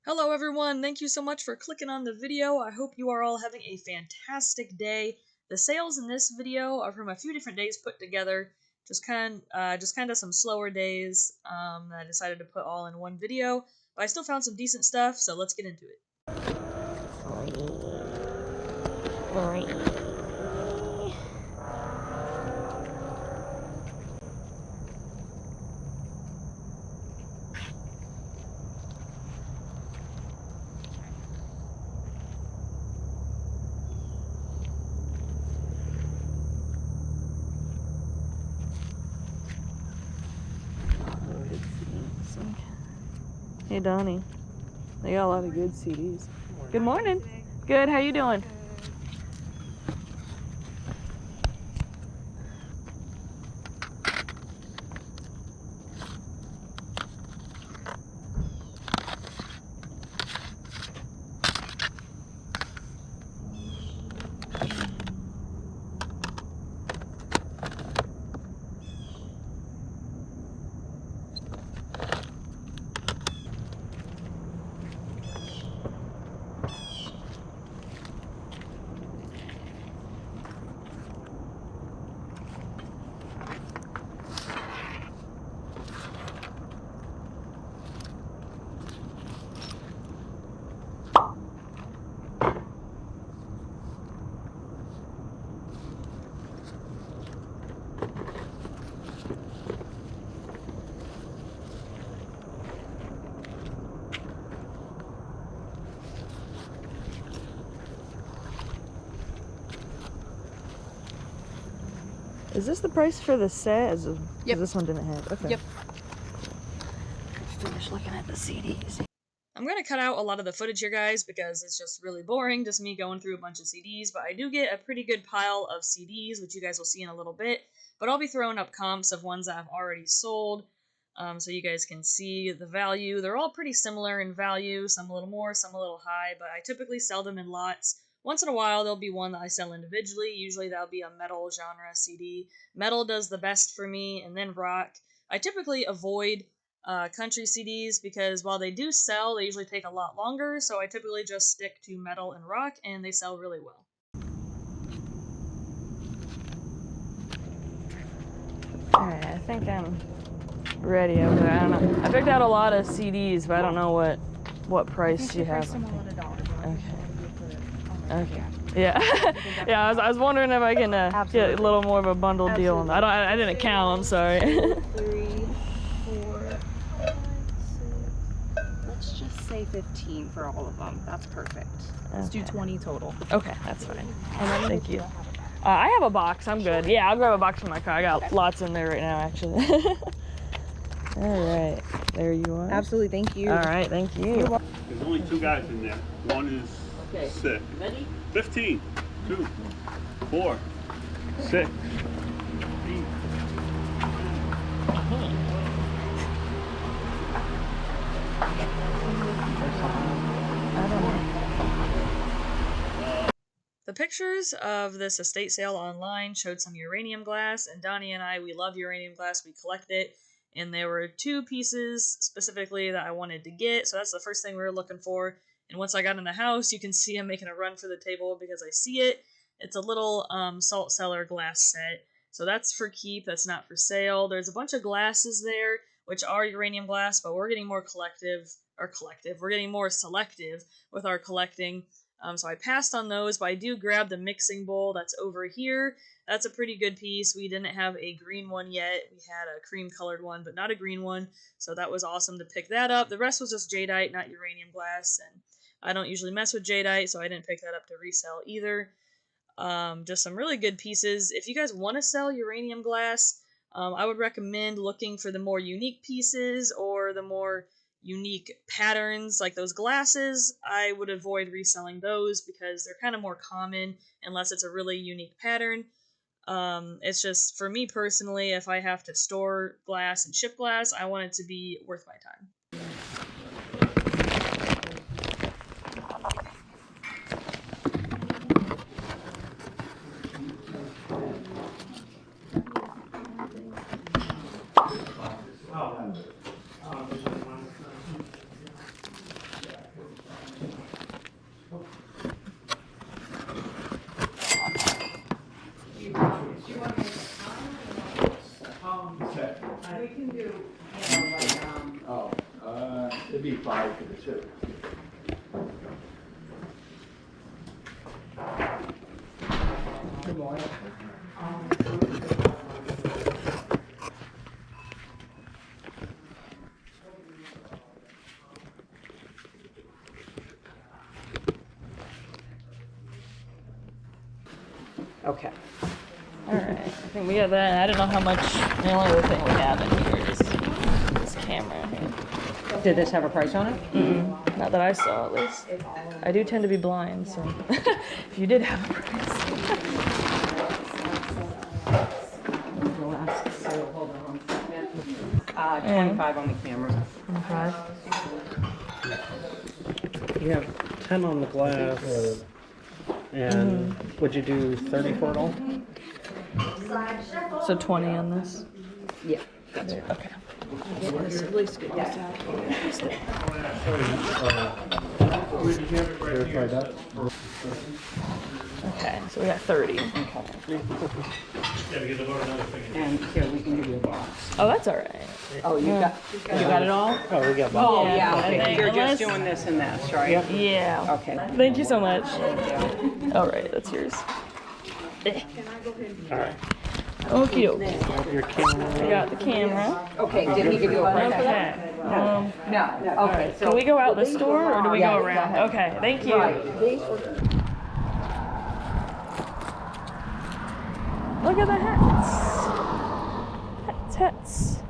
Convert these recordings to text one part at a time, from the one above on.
Hello everyone, thank you so much for clicking on the video. I hope you are all having a fantastic day. The sales in this video are from a few different days put together, just kind of some slower days that I decided to put all in one video, but I still found some decent stuff, so let's get into it. Hey Donnie, they got a lot of good CDs. Good morning. Good, how you doing? Is this the price for the set? Yep. This one didn't have. Okay. Yep. Finish looking at the CDs. I'm going to cut out a lot of the footage here, guys, because it's just really boring, just me going through a bunch of CDs. But I do get a pretty good pile of CDs, which you guys will see in a little bit. But I'll be throwing up comps of ones that I've already sold, so you guys can see the value. They're all pretty similar in value, some a little more, some a little high, but I typically sell them in lots. Once in a while, there'll be one that I sell individually. Usually that'll be a metal genre CD. Metal does the best for me, and then rock. I typically avoid country CDs because while they do sell, they usually take a lot longer. So I typically just stick to metal and rock, and they sell really well. Alright, I think I'm ready over there. I don't know. I picked out a lot of CDs, but I don't know what price you have. Okay. Yeah. Yeah. I was wondering if I can get a little more of a bundled deal. I didn't count. I'm sorry. 2, 3, 4, 5, 6. Let's just say 15 for all of them. That's perfect. Let's do 20 total. Okay, that's fine. Thank you. I have a box. I'm good. Yeah, I'll grab a box from my car. I got lots in there right now, actually. All right. There you are. Absolutely. Thank you. All right. Thank you. There's only 2 guys in there. One is sick. 15, 2, 4, 6, 8. The pictures of this estate sale online showed some uranium glass, and Donnie and I, we love uranium glass. We collect it, and there were 2 pieces specifically that I wanted to get, so that's the first thing we were looking for. And once I got in the house, you can see I'm making a run for the table because I see it. It's a little salt cellar glass set. So that's for keep. That's not for sale. There's a bunch of glasses there, which are uranium glass, but we're getting more we're getting more selective with our collecting. So I passed on those, but I do grab the mixing bowl that's over here. That's a pretty good piece. We didn't have a green one yet. We had a cream colored one, but not a green one. So that was awesome to pick that up. The rest was just jadeite, not uranium glass, and I don't usually mess with jadeite, so I didn't pick that up to resell either. Just some really good pieces. If you guys want to sell uranium glass, I would recommend looking for the more unique pieces or the more unique patterns. Like those glasses, I would avoid reselling those because they're kind of more common unless it's a really unique pattern. It's just, for me personally, if I have to store glass and ship glass, I want it to be worth my time. Good morning. Okay. Alright, I think we have that. I don't know how much. The only other thing we have in here is this camera here. Did this have a price on it? Not that I saw, at least. I do tend to be blind, so if you did have a price. So hold on 25 on the camera. 25. You have 10 on the glass. And would you do 30 for it all? So 20 on this. Yeah. Okay. At least get this out. Okay, so we got 30. And here, we can give you a box. Oh, that's alright. Oh, you got it all? Oh, we got both. Oh, Yeah, yeah, I okay. think You're unless- just doing this and this, right? Yeah. Okay. Thank you so much. Alright, that's yours. Alright. Okay. Your camera. I got the camera. Okay, did he give you a price for that? Okay. No, okay. Can we go out the store or do we Yeah, go go around? ahead. Okay, thank you. Right, these were Look at the hats. Hats.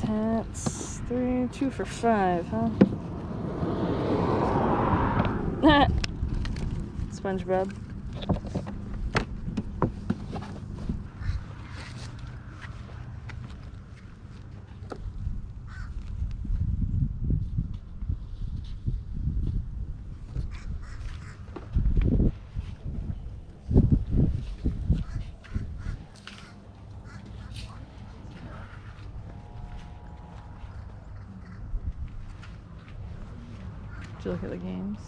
Hats. 2 for $5, huh? SpongeBob. Did you look at the games?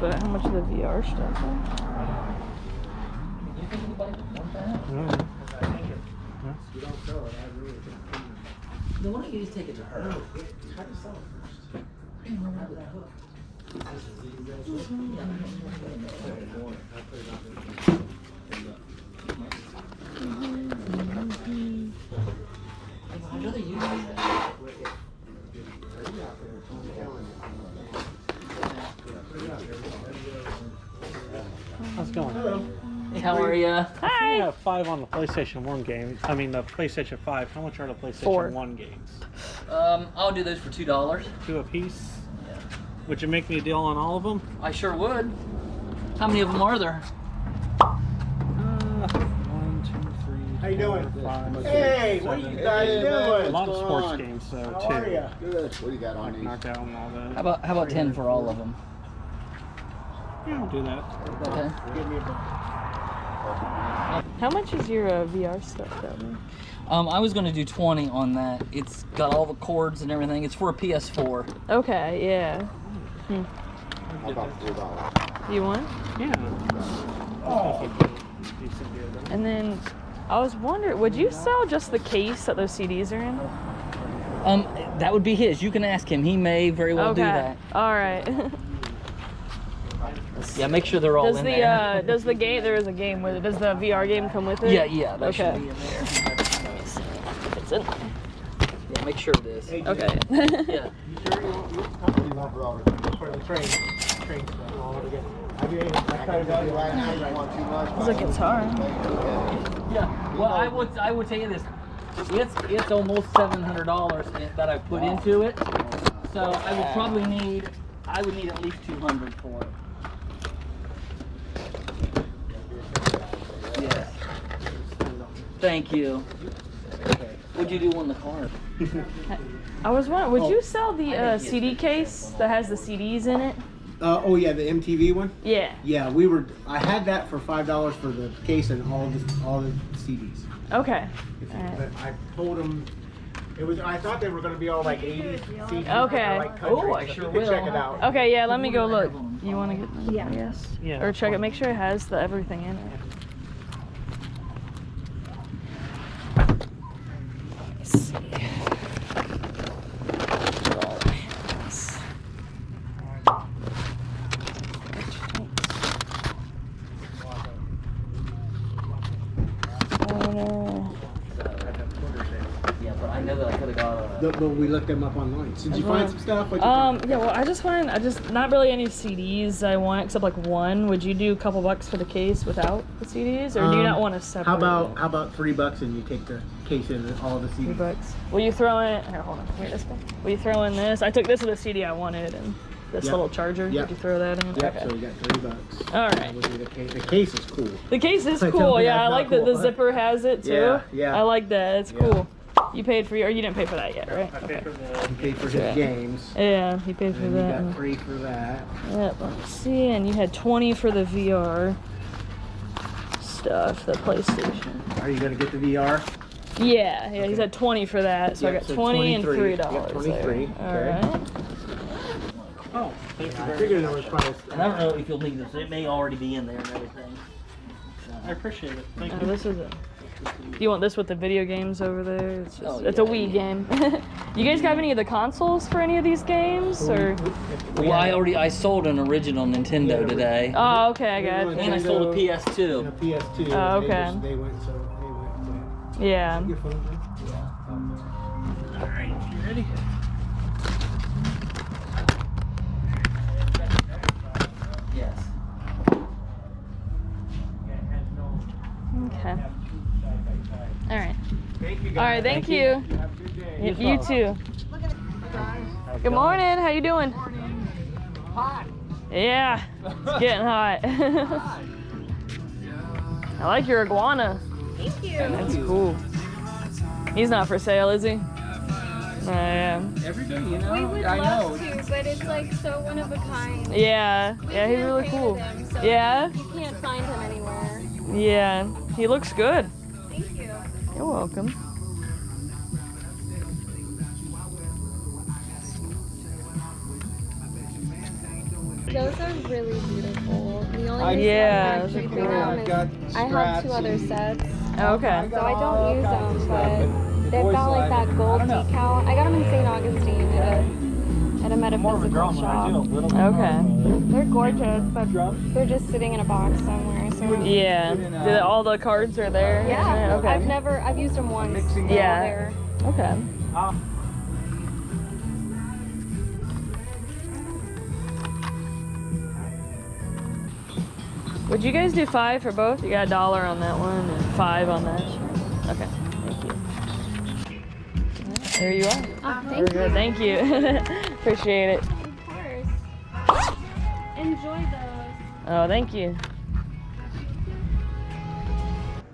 But how much of the VR stuff? Then why don't you just take it to her? I'd rather use that. How's it going? Hey, how are ya? Hi! You have 5 on the PlayStation 1 game. I mean, the PlayStation 5. How much are the PlayStation 4. 1 games? I'll do those for $2. 2 apiece? Yeah. Would you make me a deal on all of them? I sure would. How many of them are there? 1, 2, 3. How you doing? 5, Hey, 6, what are 7. you guys A doing? lot of What's sports going on? games, so How are 2. ya? Good. What do you got on these? Knockout and all that. How about 10 for all of them? Yeah, I'll do that. Okay. Give me a buck. How much is your VR stuff, though? I was gonna do 20 on that. It's got all the cords and everything. It's for a PS4. Okay, yeah. How about $4? You want? Yeah. Oh. Decent deal, then. And then I was wondering, would you sell just the case that those CDs are in? That would be his. You can ask him. He may very well do that. All right. Yeah, make sure they're all Does in the there. does the game? There is a game with it. Does the VR game come with it? Yeah, that Okay. should be in there. Let me see if it's in. Yeah, make sure it is. Okay. Yeah. For the train stuff all together. I mean, I try to tell you right now, you don't want too much. It's a guitar. Yeah. Well, I would tell you this. It's almost $700 that I put into it. So I would probably need at least 200 for it. Yes. Thank you. What'd you do on the card? I was wondering, would you sell the CD case that has the CDs in it? Oh yeah, the MTV one. Yeah. Yeah, I had that for $5 for the case and all the CDs. Okay. But I told them I thought they were going to be all like 80 CDs. Okay. Like country, Oh, I so sure you could will. check it out. Okay, yeah, let me go look. You want to get them? Yeah. Yes. Yeah. Or check it, make sure it has everything in it. Yeah, but I know that I could have got But we looked them up online. Did you find some stuff? Yeah, well, I just not really any CDs I want except like one. Would you do a couple bucks for the case without the CDs, or do you not want to separate? How about $3 and you take the case in all the CDs? $3. Will you throw in? Here, hold on. Wait, this way. Will you throw in this? I took this with the CD I wanted and this little charger. Yep. Would you throw that in? Yep. Okay. So we got $3. All right. The case is cool. The case is I cool. think Yeah, I that's like not that the cool. zipper has it too. Yeah, yeah. I like that. It's Yeah. cool. You paid for or you didn't pay for that yet, right? I paid for He the. paid for his Right. games. Yeah, he paid for And you that. got 3 for that. Yep, let's see, and you had 20 for the VR stuff, the PlayStation. Are you gonna get the VR? Yeah, he said 20 for that, so Yep, I got so 20 and $23. $3. Yep, 23, There. okay. All right. Oh, thank you I very figured much. it was probably. And I don't know if you'll need this. It may already be in there and everything. I appreciate it. Thank Now, you. this is it. Do you want this with the video games over there? It's, just, Oh, it's a yeah, Wii yeah. game. You guys have any of the consoles for any of these games, or? Well, I sold an original Nintendo today. Oh, okay, I got And I you. sold a And a PS2. PS2. Oh, okay. They went. Yeah. Your phone, John? Alright, you ready? Yes. Okay. All right. Thank you guys. All right. Thank you. Have a good day. You too. Good morning. How you doing? Hot. Yeah, it's getting hot. I like your iguana. Thank you. That's cool. He's not for sale, is he? Yeah. Every day, you We know. would love to, but it's like so one of a kind. Yeah. We Yeah, he's can't really pay cool. with him, so Yeah. You can't find him anywhere. Yeah. He looks good. Thank you. You're welcome. Those are really beautiful. The only reason Yeah, I'm those are actually cool. them is I have 2 other sets, Okay. so I don't use them, but they've got like that gold decal. I got them in St. Augustine at a Metaphysical shop. Okay. They're gorgeous, but they're just sitting in a box somewhere. So Yeah. All the cards are there? yeah, Okay. I've used them once. So Yeah. they're- Okay. Would you guys do 5 for both? You got $1 on that one and 5 on that. Okay, thank you. There you are. Oh, Very good. Thank you. Appreciate it. Of course. Enjoy those. Oh, thank you.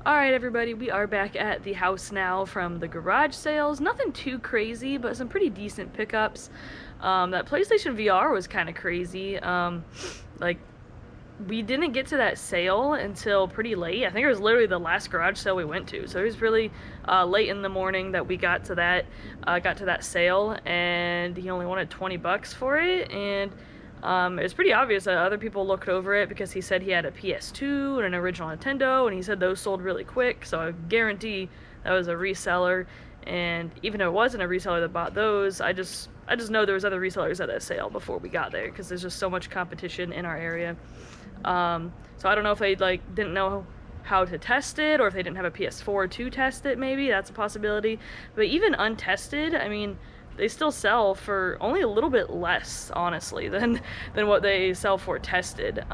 All right, everybody, we are back at the house now from the garage sales. Nothing too crazy, but some pretty decent pickups. That PlayStation VR was kind of crazy. Like, we didn't get to that sale until pretty late. I think it was literally the last garage sale we went to. So it was really late in the morning that we got to that sale, and he only wanted 20 bucks for it. And it was pretty obvious that other people looked over it because he said he had a PS2 and an original Nintendo, and he said those sold really quick. So I guarantee that was a reseller. And even if it wasn't a reseller that bought those, I just know there was other resellers at that sale before we got there because there's just so much competition in our area. So I don't know if they didn't know how to test it, or if they didn't have a PS4 to test it. Maybe that's a possibility. But even untested, I mean, they still sell for only a little bit less, honestly, than what they sell for tested.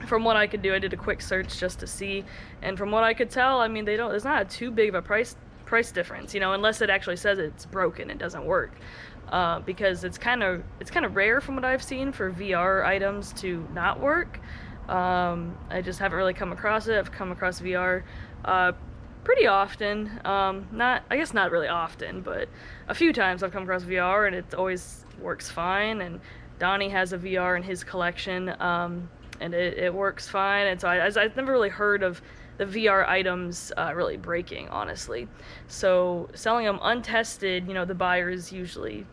From what I could do, I did a quick search just to see, and from what I could tell, I mean, there's not too big of a price difference, you know, unless it actually says it's broken, it doesn't work. Because it's kind of rare from what I've seen for VR items to not work. I just haven't really come across it. I've come across VR pretty often. I guess not really often, but a few times I've come across VR and it always works fine. And Donnie has a VR in his collection, and it works fine. And so I've never really heard of the VR items really breaking, honestly. So selling them untested, you know, the buyer is usually,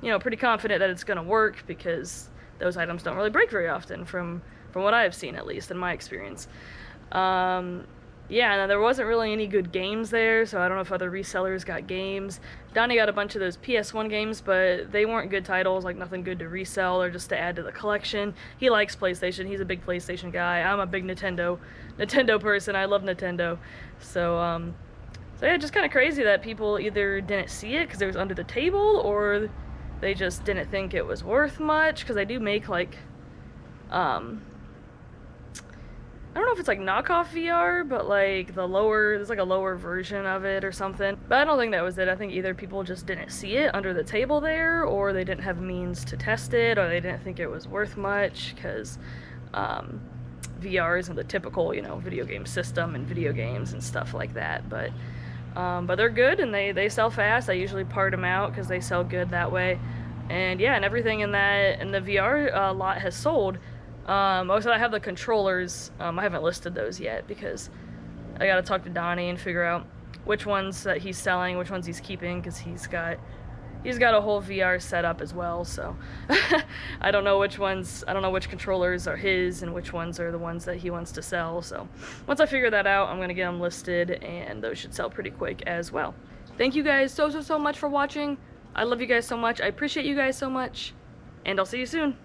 you know, pretty confident that it's going to work because those items don't really break very often from what I've seen, at least in my experience. yeah, and there wasn't really any good games there, so I don't know if other resellers got games. Donnie got a bunch of those PS1 games, but they weren't good titles, like nothing good to resell or just to add to the collection. He likes PlayStation. He's a big PlayStation guy. I'm a big Nintendo person. I love Nintendo. So, so yeah, just kind of crazy that people either didn't see it because it was under the table, or they just didn't think it was worth much, because they do make, like, I don't know if it's like knockoff VR, but like there's like a lower version of it or something. But I don't think that was it. I think either people just didn't see it under the table there, or they didn't have means to test it, or they didn't think it was worth much, because VR isn't the typical, you know, video game system and video games and stuff like that. But they're good, and they sell fast. I usually part them out because they sell good that way. And yeah, and everything in the VR lot has sold. Also, I have the controllers. I haven't listed those yet because I gotta talk to Donnie and figure out which ones that he's selling, which ones he's keeping, because he's got a whole VR setup as well. So I don't know which controllers are his and which ones are the ones that he wants to sell. So once I figure that out, I'm gonna get them listed, and those should sell pretty quick as well. Thank you guys so much for watching. I love you guys so much. I appreciate you guys so much, and I'll see you soon.